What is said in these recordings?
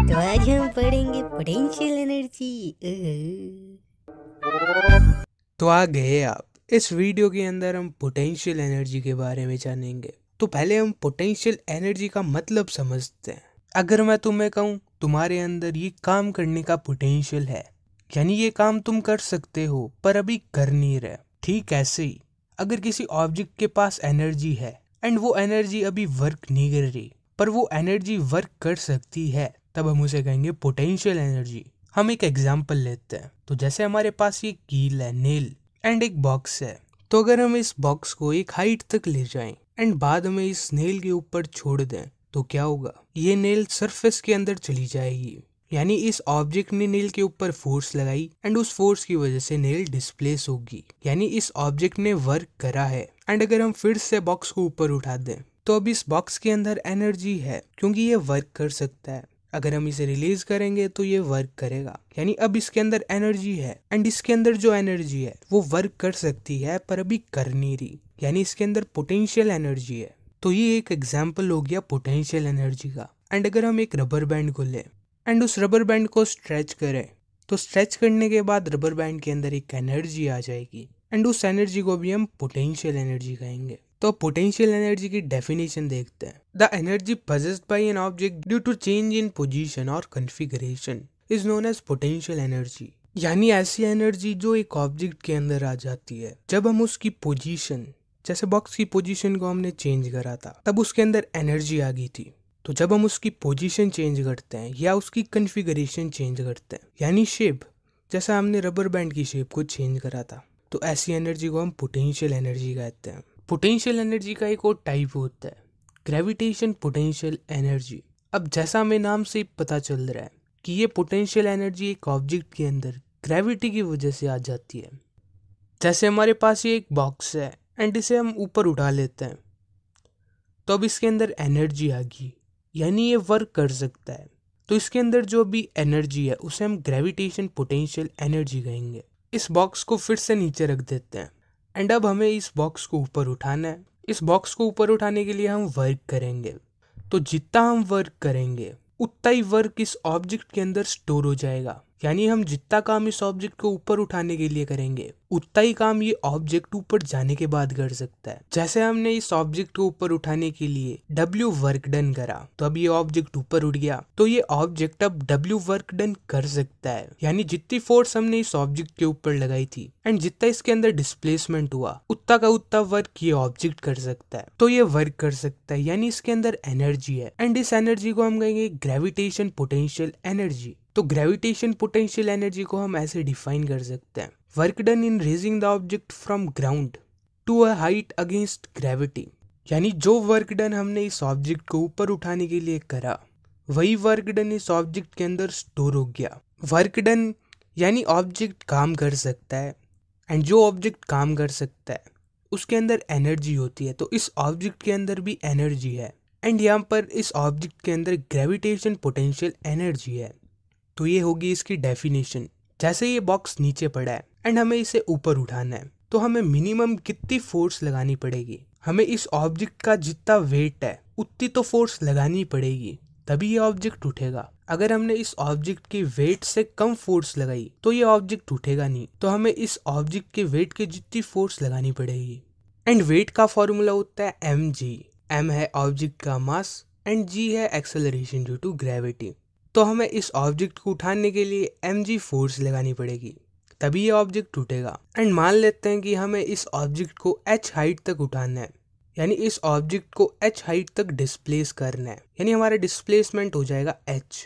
तो आज हम पढ़ेंगे पोटेंशियल एनर्जी। तो आ गए आप। इस वीडियो के अंदर हम पोटेंशियल एनर्जी के बारे में जानेंगे। तो पहले हम पोटेंशियल एनर्जी का मतलब समझते हैं। अगर मैं तुम्हें कहूँ तुम्हारे अंदर ये काम करने का पोटेंशियल है, यानी ये काम तुम कर सकते हो पर अभी कर नहीं रहे, ठीक ऐसे ही अगर किसी ऑब्जेक्ट के पास एनर्जी है एंड वो एनर्जी अभी वर्क नहीं कर रही पर वो एनर्जी वर्क कर सकती है, तब हम उसे कहेंगे पोटेंशियल एनर्जी। हम एक एग्जांपल लेते हैं। तो जैसे हमारे पास ये कील है, नेल एंड एक बॉक्स है। तो अगर हम इस बॉक्स को एक हाइट तक ले जाएं एंड बाद में इस नेल के ऊपर छोड़ दें तो क्या होगा, ये नेल सरफेस के अंदर चली जाएगी। यानी इस ऑब्जेक्ट ने नेल के ऊपर फोर्स लगाई एंड उस फोर्स की वजह से नेल डिस्प्लेस होगी, यानी इस ऑब्जेक्ट ने वर्क करा है। एंड अगर हम फिर से बॉक्स को ऊपर उठा दें तो अब इस बॉक्स के अंदर एनर्जी है क्योंकि ये वर्क कर सकता है। अगर हम इसे रिलीज करेंगे तो ये वर्क करेगा, यानी अब इसके अंदर एनर्जी है एंड इसके अंदर जो एनर्जी है वो वर्क कर सकती है पर अभी कर नहीं रही, यानी इसके अंदर पोटेंशियल एनर्जी है। तो ये एक एग्जाम्पल हो गया पोटेंशियल एनर्जी का। एंड अगर हम एक रबर बैंड को लें एंड उस रबर बैंड को स्ट्रेच करें तो स्ट्रेच करने के बाद रबर बैंड के अंदर एक एनर्जी आ जाएगी एंड उस एनर्जी को भी हम पोटेंशियल एनर्जी कहेंगे। तो पोटेंशियल एनर्जी की डेफिनेशन देखते हैं। The energy possessed by an object due to change in position or configuration is known as potential energy। यानी ऐसी एनर्जी जो एक ऑब्जेक्ट के अंदर आ जाती है जब हम उसकी पोजीशन, जैसे बॉक्स की पोजीशन को हमने चेंज करा था तब उसके अंदर एनर्जी आ गई थी। तो जब हम उसकी पोजीशन चेंज करते हैं या उसकी कन्फिगरेशन चेंज करते हैं, यानी शेप, जैसा हमने रबर बैंड की शेप को चेंज करा था, तो ऐसी एनर्जी को हम पोटेंशियल एनर्जी कहते हैं। पोटेंशियल एनर्जी का एक और टाइप होता है ग्रेविटेशन पोटेंशियल एनर्जी। अब जैसा हमें नाम से पता चल रहा है कि ये पोटेंशियल एनर्जी एक ऑब्जेक्ट के अंदर ग्रेविटी की वजह से आ जाती है। जैसे हमारे पास ये एक बॉक्स है एंड इसे हम ऊपर उठा लेते हैं तो अब इसके अंदर एनर्जी आ गई, यानी ये वर्क कर सकता है। तो इसके अंदर जो भी एनर्जी है उसे हम ग्रेविटेशन पोटेंशियल एनर्जी कहेंगे। इस बॉक्स को फिर से नीचे रख देते हैं एंड अब हमें इस बॉक्स को ऊपर उठाना है। इस बॉक्स को ऊपर उठाने के लिए हम वर्क करेंगे। तो जितना हम वर्क करेंगे उतना ही वर्क इस ऑब्जेक्ट के अंदर स्टोर हो जाएगा, यानी हम जितना काम इस ऑब्जेक्ट को ऊपर उठाने के लिए करेंगे उतना ही काम ये ऑब्जेक्ट ऊपर जाने के बाद कर सकता है। जैसे हमने इस ऑब्जेक्ट को ऊपर उठाने के लिए W वर्क डन करा तो अब ये ऑब्जेक्ट ऊपर उठ गया, तो ये ऑब्जेक्ट अब W वर्क डन कर सकता है। यानी जितनी फोर्स हमने इस ऑब्जेक्ट के ऊपर लगाई थी एंड जितना इसके अंदर डिस्प्लेसमेंट हुआ उतना का उतना वर्क ये ऑब्जेक्ट कर सकता है। तो ये वर्क कर सकता है, यानी इसके अंदर एनर्जी है एंड इस एनर्जी को हम कहेंगे ग्रेविटेशन पोटेंशियल एनर्जी। तो ग्रेविटेशन पोटेंशियल एनर्जी को हम ऐसे डिफाइन कर सकते हैं, work done in raising the object from ground to a height against gravity. यानी जो वर्क डन हमने इस ऑब्जेक्ट को ऊपर उठाने के लिए करा वही वर्क डन इस ऑब्जेक्ट के अंदर स्टोर हो गया। वर्क डन यानी ऑब्जेक्ट काम कर सकता है एंड जो ऑब्जेक्ट काम कर सकता है उसके अंदर एनर्जी होती है, तो इस ऑब्जेक्ट के अंदर भी एनर्जी है एंड यहाँ पर इस ऑब्जेक्ट के अंदर ग्रेविटेशन पोटेंशियल एनर्जी है। तो ये होगी इसकी डेफिनेशन। जैसे ये बॉक्स नीचे पड़ा है एंड हमें इसे ऊपर उठाना है तो हमें मिनिमम कितनी फोर्स लगानी पड़ेगी, हमें इस ऑब्जेक्ट का जितना वेट है उतनी तो फोर्स लगानी पड़ेगी तभी ये ऑब्जेक्ट उठेगा। अगर हमने इस ऑब्जेक्ट के वेट से कम फोर्स लगाई तो ये ऑब्जेक्ट उठेगा नहीं, तो हमें इस ऑब्जेक्ट के वेट के जितनी फोर्स लगानी पड़ेगी। एंड वेट का फॉर्मूला होता है mg। m है ऑब्जेक्ट का मास एंड g है एक्सेलरेशन ड्यू टू ग्रेविटी। तो हमें इस ऑब्जेक्ट को उठाने के लिए mg फोर्स लगानी पड़ेगी तभी ये ऑब्जेक्ट उठेगा। एंड मान लेते हैं कि हमें इस ऑब्जेक्ट को h हाइट तक उठाना है, यानी इस ऑब्जेक्ट को h हाइट तक डिस्प्लेस करना है, यानी हमारा डिस्प्लेसमेंट हो जाएगा h।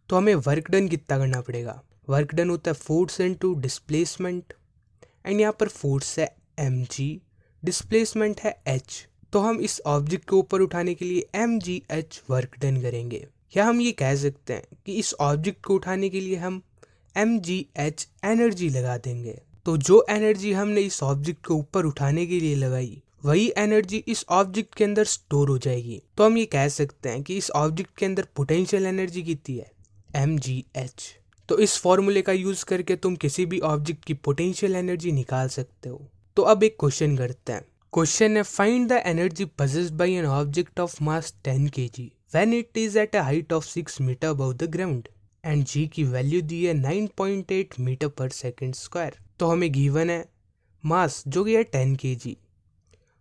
तो हमें वर्क डन कितना करना पड़ेगा, वर्क डन होता है फोर्स इनटू डिस्प्लेसमेंट एंड यहाँ पर फोर्स है mg, डिस्प्लेसमेंट है h। तो हम इस ऑब्जेक्ट को ऊपर उठाने के लिए mgh वर्क डन करेंगे, या हम ये कह सकते हैं कि इस ऑब्जेक्ट को उठाने के लिए हम mgh एनर्जी लगा देंगे। तो जो एनर्जी हमने इस ऑब्जेक्ट को ऊपर उठाने के लिए लगाई वही एनर्जी इस ऑब्जेक्ट के अंदर स्टोर हो जाएगी। तो हम ये कह सकते हैं कि इस ऑब्जेक्ट के अंदर पोटेंशियल एनर्जी कितनी है, mgh। तो इस फॉर्मूले का यूज करके तुम किसी भी ऑब्जेक्ट की पोटेंशियल एनर्जी निकाल सकते हो। तो अब एक क्वेश्चन करते हैं। क्वेश्चन है find the energy possessed by an object of mass 10 kg when it is at a height of 6 meter above the ground। And G की वैल्यू दी है 9.8 मीटर पर सेकेंड स्क्वायर। तो हमें गिवन है मास जो कि है 10 kg,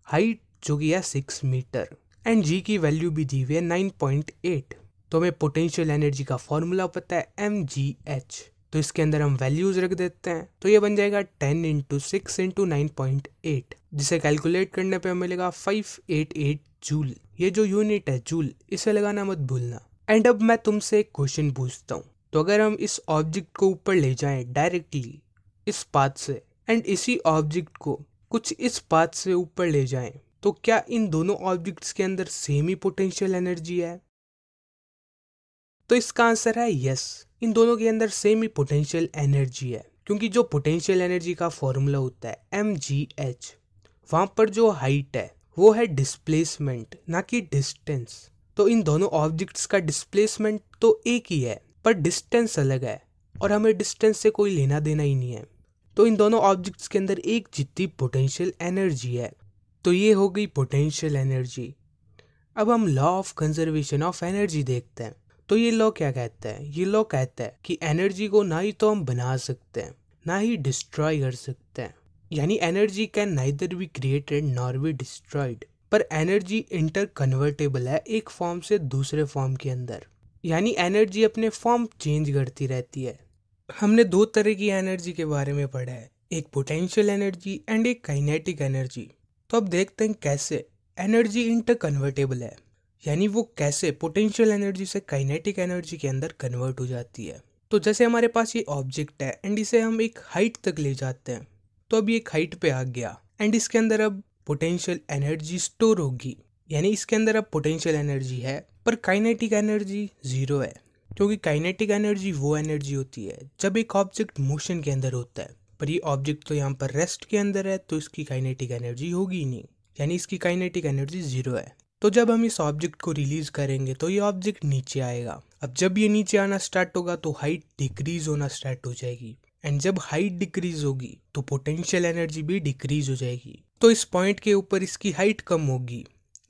हाइट जो कि है 6 मीटर एंड जी की वैल्यू भी दी हुई है 9.8। तो हमें पोटेंशियल एनर्जी का फॉर्मूला पता है mgh। तो इसके अंदर हम वैल्यूज रख देते हैं, तो ये बन जाएगा 10 इंटू 6 इंटू 9.8, जिसे कैलकुलेट करने पे हमें मिलेगा 588 जूल। ये जो यूनिट है जूल, इसे लगाना मत भूलना। एंड अब मैं तुमसे एक क्वेश्चन पूछता हूँ, तो अगर हम इस ऑब्जेक्ट को ऊपर ले जाएं डायरेक्टली इस पाथ से एंड इसी ऑब्जेक्ट को कुछ इस पाथ से ऊपर ले जाएं, तो क्या इन दोनों ऑब्जेक्ट्स के अंदर सेम ही पोटेंशियल एनर्जी है? तो इसका आंसर है यस, इन दोनों के अंदर सेम ही पोटेंशियल एनर्जी है, क्योंकि जो पोटेंशियल एनर्जी का फॉर्मूला होता है mgh, वहां पर जो हाइट है वो है डिस्प्लेसमेंट ना कि डिस्टेंस। तो इन दोनों ऑब्जेक्ट्स का डिस्प्लेसमेंट तो एक ही है पर डिस्टेंस अलग है, और हमें डिस्टेंस से कोई लेना देना ही नहीं है। तो इन दोनों ऑब्जेक्ट्स के अंदर एक जितनी पोटेंशियल एनर्जी है। तो ये हो गई पोटेंशियल एनर्जी। अब हम law of conservation of energy देखते हैं। तो ये लॉ क्या कहता है? ये लॉ कहता है कि एनर्जी को ना ही तो हम बना सकते हैं ना ही डिस्ट्रॉय कर सकते हैं, यानी energy can neither be created nor be destroyed. पर एनर्जी इंटर कन्वर्टेबल है एक फॉर्म से दूसरे फॉर्म के अंदर, यानी एनर्जी अपने फॉर्म चेंज करती रहती है। हमने दो तरह की एनर्जी के बारे में पढ़ा है, एक पोटेंशियल एनर्जी एंड एक काइनेटिक एनर्जी। तो अब देखते हैं कैसे एनर्जी इंटर कन्वर्टेबल है, यानी वो कैसे पोटेंशियल एनर्जी से काइनेटिक एनर्जी के अंदर कन्वर्ट हो जाती है। तो जैसे हमारे पास ये ऑब्जेक्ट है एंड इसे हम एक हाइट तक ले जाते हैं, तो अब ये एक हाइट पे आ गया एंड इसके अंदर अब पोटेंशियल एनर्जी स्टोर होगी, यानी इसके अंदर अब पोटेंशियल एनर्जी है पर काइनेटिक एनर्जी जीरो है, क्योंकि काइनेटिक एनर्जी वो एनर्जी होती है जब एक ऑब्जेक्ट मोशन के अंदर होता है। पर ये ऑब्जेक्ट तो यहाँ पर रेस्ट के अंदर है, तो इसकी काइनेटिक एनर्जी होगी ही नहीं, यानी इसकी काइनेटिक एनर्जी जीरो है। तो जब हम इस ऑब्जेक्ट को रिलीज करेंगे तो ये ऑब्जेक्ट नीचे आएगा। अब जब ये नीचे आना स्टार्ट होगा तो हाइट डिक्रीज होना स्टार्ट हो जाएगी, एंड जब हाइट डिक्रीज होगी तो पोटेंशियल एनर्जी भी डिक्रीज हो जाएगी। तो इस पॉइंट के ऊपर इसकी हाइट कम होगी,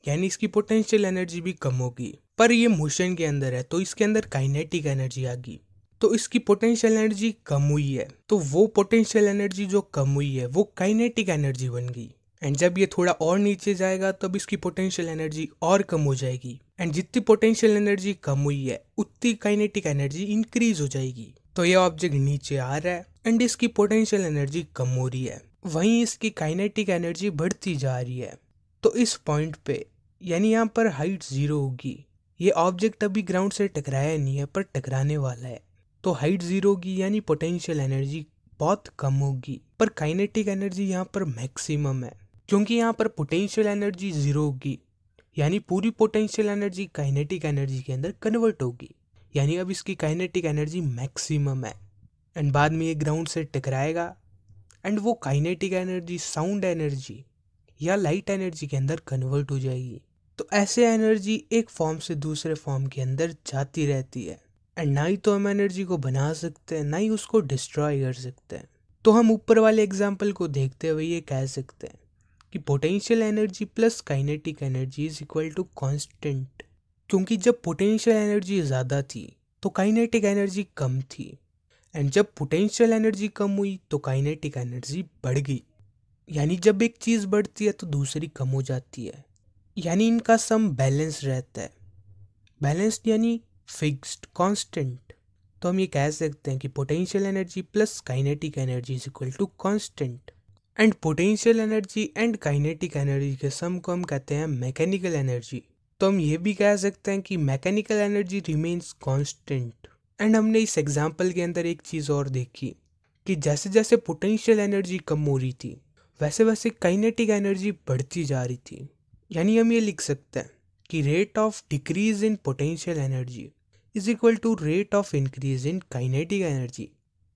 यानी इसकी पोटेंशियल एनर्जी भी कम होगी। पर ये मोशन के अंदर है तो इसके अंदर काइनेटिक एनर्जी आ गई, तो इसकी पोटेंशियल एनर्जी कम हुई है, तो वो पोटेंशियल एनर्जी जो कम हुई है वो काइनेटिक एनर्जी बन गई। एंड जब ये थोड़ा और नीचे जाएगा तब इसकी पोटेंशियल एनर्जी और कम हो जाएगी, एंड जितनी पोटेंशियल एनर्जी कम हुई है उतनी काइनेटिक एनर्जी इंक्रीज हो जाएगी। तो ये ऑब्जेक्ट नीचे आ रहा है एंड इसकी पोटेंशियल एनर्जी कम हो रही है, वहीं इसकी काइनेटिक एनर्जी बढ़ती जा रही है। तो इस पॉइंट पे यानी यहाँ पर हाइट जीरो होगी, ये ऑब्जेक्ट अभी ग्राउंड से टकराया नहीं है पर टकराने वाला है, तो हाइट जीरो होगी यानी पोटेंशियल एनर्जी बहुत कम होगी, पर काइनेटिक एनर्जी यहाँ पर मैक्सिमम है, क्योंकि यहाँ पर पोटेंशियल एनर्जी जीरो होगी, यानी पूरी पोटेंशियल एनर्जी काइनेटिक एनर्जी के अंदर कन्वर्ट होगी, यानी अब इसकी काइनेटिक एनर्जी मैक्सिमम है। एंड बाद में ये ग्राउंड से टकराएगा एंड वो काइनेटिक एनर्जी साउंड एनर्जी या लाइट एनर्जी के अंदर कन्वर्ट हो जाएगी। तो ऐसे एनर्जी एक फॉर्म से दूसरे फॉर्म के अंदर जाती रहती है, एंड ना ही तो हम एनर्जी को बना सकते हैं ना ही उसको डिस्ट्रॉय कर सकते हैं। तो हम ऊपर वाले एग्जाम्पल को देखते हुए ये कह सकते हैं कि potential energy plus kinetic energy is equal to constant, क्योंकि जब पोटेंशियल एनर्जी ज़्यादा थी तो काइनेटिक एनर्जी कम थी, एंड जब पोटेंशियल एनर्जी कम हुई तो काइनेटिक एनर्जी बढ़ गई, यानी जब एक चीज़ बढ़ती है तो दूसरी कम हो जाती है, यानी इनका सम बैलेंस रहता है। बैलेंस्ड यानी फिक्स्ड कांस्टेंट। तो हम ये कह सकते हैं कि potential energy plus kinetic energy is equal to constant, and potential energy and kinetic energy के सम को हम कहते हैं मैकेनिकल एनर्जी। तो हम ये भी कह सकते हैं कि mechanical energy remains constant. And हमने इस एग्जांपल के अंदर एक चीज़ और देखी कि जैसे जैसे पोटेंशियल एनर्जी कम हो रही थी वैसे वैसे काइनेटिक एनर्जी बढ़ती जा रही थी, यानी हम ये लिख सकते हैं कि rate of decrease in potential energy is equal to rate of increase in kinetic energy.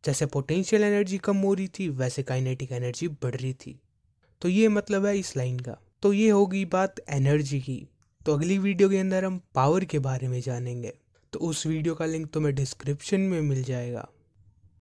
जैसे पोटेंशियल एनर्जी कम हो रही थी वैसे काइनेटिक एनर्जी बढ़ रही थी। तो ये मतलब है इस लाइन का। तो ये होगी बात एनर्जी की। तो अगली वीडियो के अंदर हम पावर के बारे में जानेंगे, तो उस वीडियो का लिंक तुम्हें डिस्क्रिप्शन में मिल जाएगा।